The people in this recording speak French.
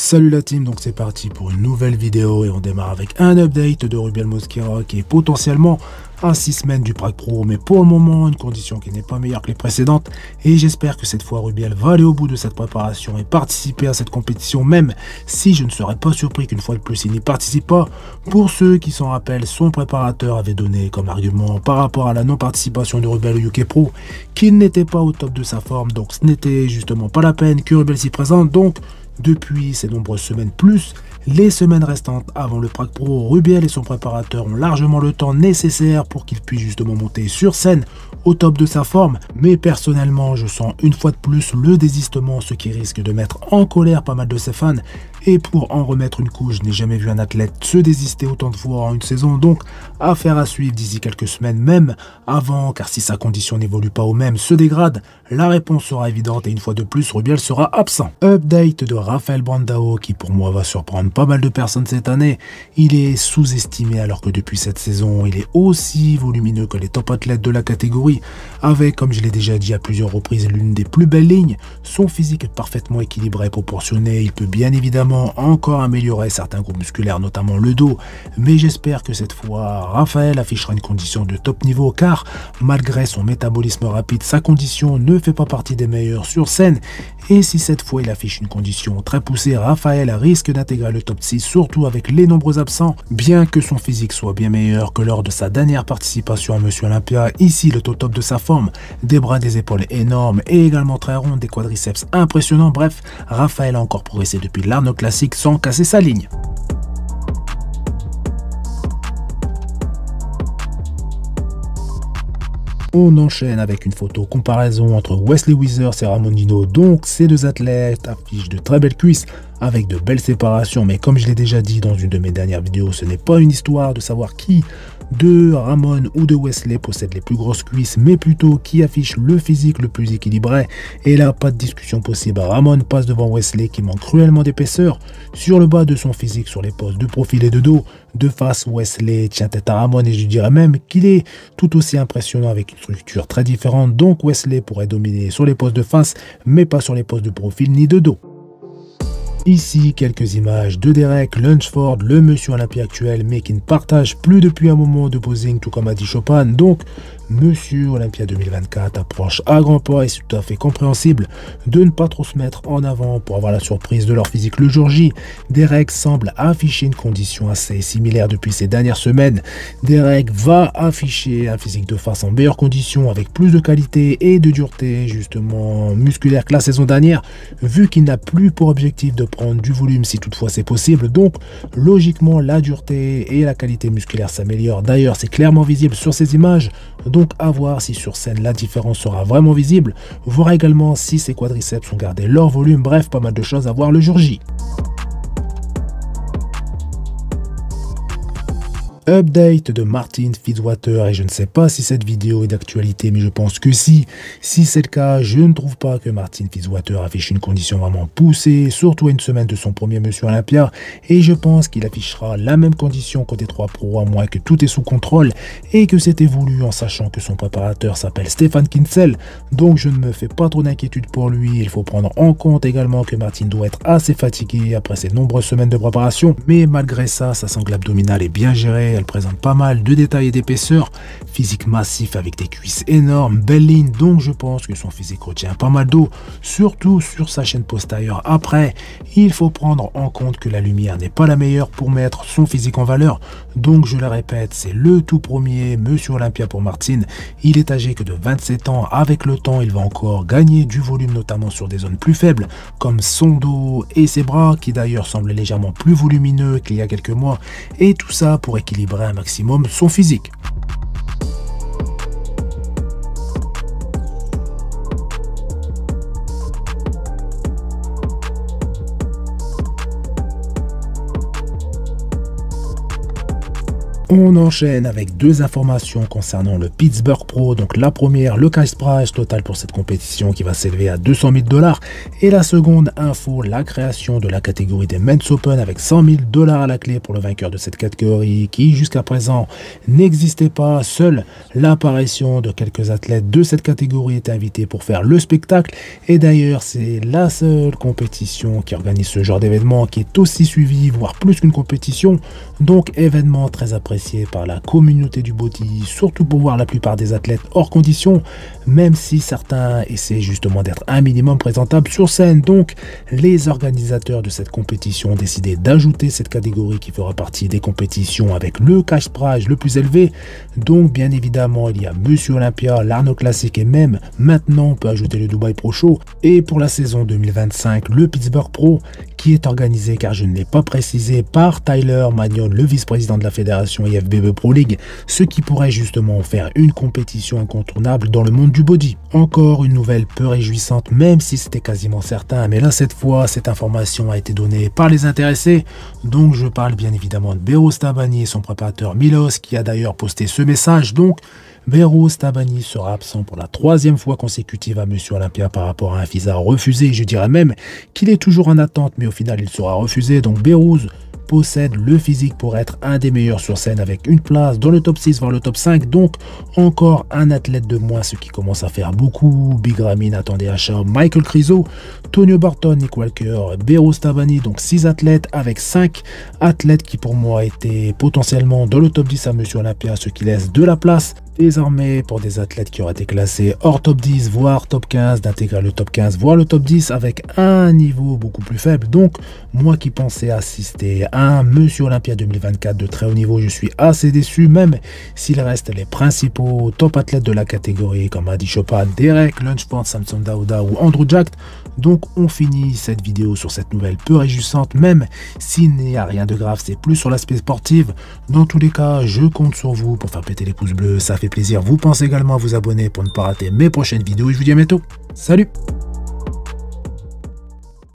Salut la team, donc c'est parti pour une nouvelle vidéo et on démarre avec un update de Rubiel Mosquera qui est potentiellement à 6 semaines du Prague Pro, mais pour le moment une condition qui n'est pas meilleure que les précédentes et j'espère que cette fois Rubiel va aller au bout de cette préparation et participer à cette compétition, même si je ne serais pas surpris qu'une fois de plus il n'y participe pas. Pour ceux qui s'en rappellent, son préparateur avait donné comme argument par rapport à la non-participation de Rubiel au UK Pro qu'il n'était pas au top de sa forme, donc ce n'était justement pas la peine que Rubiel s'y présente. Donc depuis ces nombreuses semaines plus les semaines restantes avant le Prague Pro, Rubiel et son préparateur ont largement le temps nécessaire pour qu'il puisse justement monter sur scène au top de sa forme. Mais personnellement, je sens une fois de plus le désistement, ce qui risque de mettre en colère pas mal de ses fans. Et pour en remettre une couche, je n'ai jamais vu un athlète se désister autant de fois en une saison, donc affaire à suivre d'ici quelques semaines, même avant, car si sa condition n'évolue pas au même, se dégrade, la réponse sera évidente et une fois de plus, Rubiel sera absent. Update de Rafael Brandao qui pour moi va surprendre pas mal de personnes cette année. Il est sous-estimé alors que depuis cette saison, il est aussi volumineux que les top athlètes de la catégorie, avec, comme je l'ai déjà dit à plusieurs reprises, l'une des plus belles lignes. Son physique est parfaitement équilibré et proportionné, il peut bien évidemment encore améliorer certains groupes musculaires, notamment le dos, mais j'espère que cette fois Rafael affichera une condition de top niveau, car malgré son métabolisme rapide, sa condition ne fait pas partie des meilleures sur scène, et si cette fois il affiche une condition très poussée, Rafael risque d'intégrer le top 6, surtout avec les nombreux absents. Bien que son physique soit bien meilleur que lors de sa dernière participation à Monsieur Olympia, ici le top de sa forme, des bras, des épaules énormes et également très ronds, des quadriceps impressionnants. Bref, Rafael a encore progressé depuis l'Arnold Classic sans casser sa ligne. On enchaîne avec une photo comparaison entre Wesley Withers et Ramon Dino. Donc ces deux athlètes affichent de très belles cuisses avec de belles séparations, mais comme je l'ai déjà dit dans une de mes dernières vidéos, ce n'est pas une histoire de savoir qui de Ramon ou de Wesley possède les plus grosses cuisses, mais plutôt qui affiche le physique le plus équilibré. Et là, pas de discussion possible, Ramon passe devant Wesley qui manque cruellement d'épaisseur sur le bas de son physique, sur les postes de profil et de dos. De face, Wesley tient tête à Ramon et je dirais même qu'il est tout aussi impressionnant avec une structure très différente. Donc Wesley pourrait dominer sur les postes de face, mais pas sur les postes de profil ni de dos. Ici, quelques images de Derek Lunsford, le monsieur Olympia actuel, mais qui ne partage plus depuis un moment de posing, tout comme a dit Chopin. Donc, monsieur Olympia 2024 approche à grands pas et c'est tout à fait compréhensible de ne pas trop se mettre en avant pour avoir la surprise de leur physique le jour J. Derek semble afficher une condition assez similaire depuis ces dernières semaines. Derek va afficher un physique de face en meilleure condition avec plus de qualité et de dureté justement musculaire que la saison dernière, vu qu'il n'a plus pour objectif de prendre du volume si toutefois c'est possible. Donc logiquement la dureté et la qualité musculaire s'améliorent. D'ailleurs c'est clairement visible sur ces images, donc à voir si sur scène la différence sera vraiment visible, voir également si ses quadriceps ont gardé leur volume. Bref, pas mal de choses à voir le jour J. Update de Martin Fitzwater, et je ne sais pas si cette vidéo est d'actualité, mais je pense que si c'est le cas, je ne trouve pas que Martin Fitzwater affiche une condition vraiment poussée, surtout à une semaine de son premier Monsieur Olympia, et je pense qu'il affichera la même condition qu'au T3 Pro, à moins que tout est sous contrôle et que c'est évolué, en sachant que son préparateur s'appelle Stefan Kinsel, donc je ne me fais pas trop d'inquiétude pour lui. Il faut prendre en compte également que Martin doit être assez fatigué après ses nombreuses semaines de préparation, mais malgré ça, sa sangle abdominale est bien gérée. Elle présente pas mal de détails et d'épaisseur, physique massif avec des cuisses énormes, belle ligne, donc je pense que son physique retient pas mal d'eau, surtout sur sa chaîne postérieure. Après, il faut prendre en compte que la lumière n'est pas la meilleure pour mettre son physique en valeur, donc je le répète, c'est le tout premier Monsieur Olympia pour Martin. Il est âgé que de 27 ans, avec le temps il va encore gagner du volume, notamment sur des zones plus faibles, comme son dos et ses bras, qui d'ailleurs semblent légèrement plus volumineux qu'il y a quelques mois, et tout ça pour équilibrer un maximum son physique. On enchaîne avec deux informations concernant le Pittsburgh Pro. Donc la première, le cash prize total pour cette compétition qui va s'élever à 200 000 $. Et la seconde info, la création de la catégorie des Men's Open avec 100 000 $ à la clé pour le vainqueur de cette catégorie qui jusqu'à présent n'existait pas. Seule l'apparition de quelques athlètes de cette catégorie est invitée pour faire le spectacle. Et d'ailleurs, c'est la seule compétition qui organise ce genre d'événement qui est aussi suivi, voire plus qu'une compétition. Donc événement très apprécié par la communauté du body, surtout pour voir la plupart des athlètes hors condition, même si certains essaient justement d'être un minimum présentables sur scène. Donc les organisateurs de cette compétition ont décidé d'ajouter cette catégorie qui fera partie des compétitions avec le cash prize le plus élevé. Donc bien évidemment il y a Monsieur Olympia, l'Arnold Classic et même maintenant on peut ajouter le Dubai Pro Show. Et pour la saison 2025, le Pittsburgh Pro qui est organisé, car je ne l'ai pas précisé, par Tyler Magnon, le vice-président de la fédération IFBB Pro League, ce qui pourrait justement faire une compétition incontournable dans le monde du body. Encore une nouvelle peu réjouissante, même si c'était quasiment certain, mais là cette fois cette information a été donnée par les intéressés. Donc je parle bien évidemment de Beros Tabani et son préparateur Milos qui a d'ailleurs posté ce message. Donc Beros Tabani sera absent pour la troisième fois consécutive à Monsieur Olympia par rapport à un visa refusé. Je dirais même qu'il est toujours en attente, mais au final il sera refusé. Donc Beros possède le physique pour être un des meilleurs sur scène avec une place dans le top 6 voire le top 5. Donc encore un athlète de moins, ce qui commence à faire beaucoup. Big Ramy, Nathan Deacha, Michael Criso, Tonio Barton, Nick Walker, Beros Tabani. Donc 6 athlètes avec 5 athlètes qui pour moi étaient potentiellement dans le top 10 à Monsieur Olympia, ce qui laisse de la place désormais pour des athlètes qui auraient été classés hors top 10 voire top 15 d'intégrer le top 15 voire le top 10 avec un niveau beaucoup plus faible. Donc moi qui pensais assister à un Monsieur Olympia 2024 de très haut niveau, je suis assez déçu, même s'il reste les principaux top athlètes de la catégorie comme Adi Chopin, Derek Lunchpoint, Samson Dauda ou Andrew Jack. Donc on finit cette vidéo sur cette nouvelle peu réjouissante, même s'il n'y a rien de grave, c'est plus sur l'aspect sportif. Dans tous les cas, je compte sur vous pour faire péter les pouces bleus, ça fait plaisir. Vous pensez également à vous abonner pour ne pas rater mes prochaines vidéos et je vous dis à bientôt. Salut!